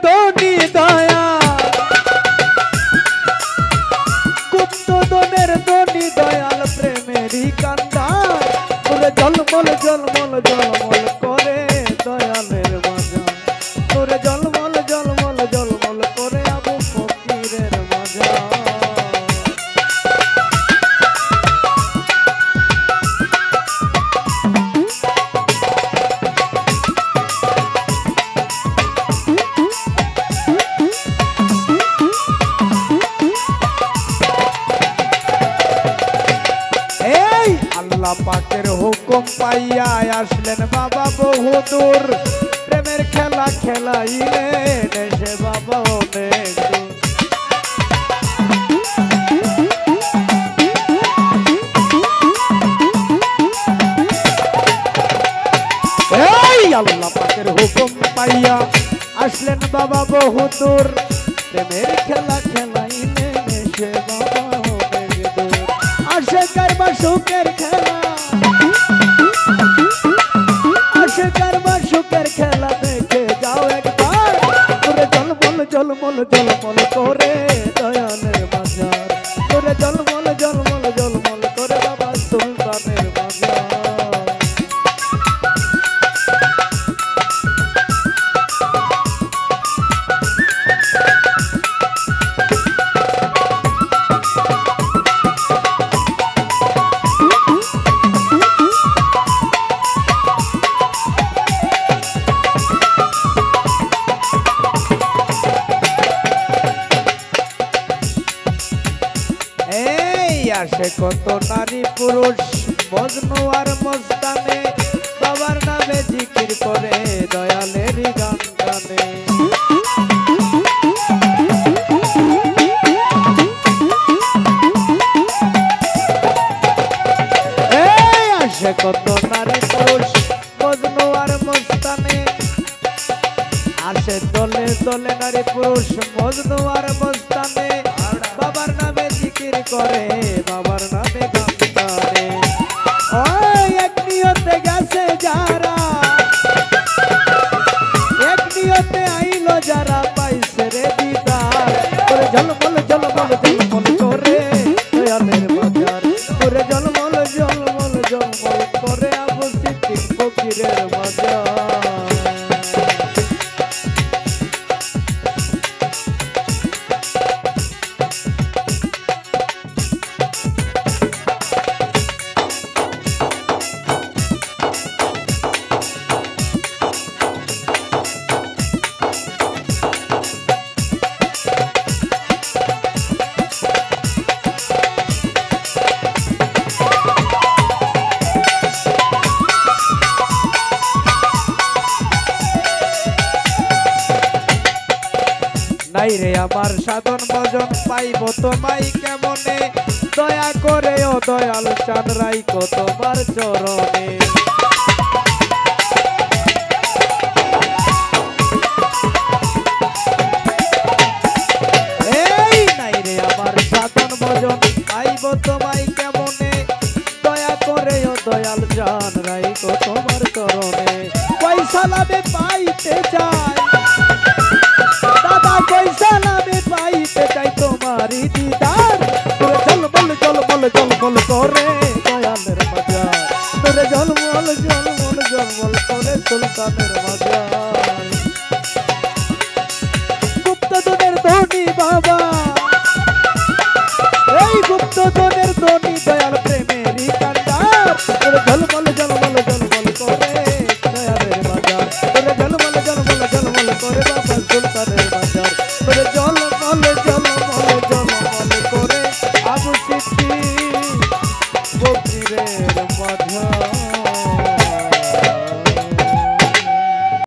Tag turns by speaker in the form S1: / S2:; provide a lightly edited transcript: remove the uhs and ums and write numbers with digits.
S1: ধনী দয়া গুপ্তধনের ধনী দয়াল প্রেমেরই কান্দার তোরে ঝলমল ঝলমল ঝলমল করে দয়ালের বাজার তোরে ঝলমল ঝলমল ঝলমল করে আবু ফকিরের বাজার আল্লাহ পাকের হুকুম পাইয়া আসলেন বাবা বহুদূর প্রেমের খেলা খেলাইলেন এসে বাবা অনেক আল্লাহ পাকের হুকুম পাইয়া আসলেন বাবা বহুদূর প্রেমের খেলা খেলাইলেন এসে বাবা আশেকার বা সুখের খেলা আশেকার বা সুখের খেলা দেখে যাও একবার তোরে ঝলমল ঝলমল ঝলমল করে দয়ালের বাজার তোরে ঝলমল ঝলমল ঝলমল করে বাবা সুলতানের বাজার আসে কত নারী পুরুষ মজনু আর মস্তানে বাবার নামে জিকির করে দয়ালের গান গানে আসে কত নারী পুরুষ মজনু আর মস্তানে আসে দলে দলে নারী পুরুষ মজনু আর মস্তানে বাবার নামে জিকির করে বাবার নামে গান করে এক নিয়তে গেছে যারা এক নিয়তে আইলো যারা পাইছে রে দিদার তোরে ঝলমল ঝলমল ঝলমল করে দয়ালের বাজার তোরে ঝলমল ঝলমল ঝলমল করে আবু সিদ্দিক ফকিরের বাজার নাই রে আমার সাধন ভজন পাইব তোমায় কেমনে দয়া করে ও দয়াল চাঁদ রাইখো তোমার চরণে এই নাই রে আমার সাধন ভজন পাইব তোমায় কেমনে দয়া করে ও দয়াল চাঁদ রাইখো তোমার চরণে পয়সা লাভে পাইতে চাই দাদা পয়সা লাভে পাইতে চাই তোমারি দিদার তোরে ঝলমল ঝলমল ঝলমল করে দয়ালের বাজার তোরে ঝলমল ঝলমল ঝলমল করে সুলতানের বাজার গুপ্তধনের ধনী বাবা এই গুপ্তধনের ধনী দয়াল প্রেমেরই কান্দার তোরে ঝলমল ঝলমল ঝলমল করে দয়ালের বাজার তোরে ঝলমল ঝলমল ঝলমল করে বাবা সুলতানের বাজার তোরে ঝলমল ঝলমল ঝলমল করে আবু সিদ্দিক ফকিরের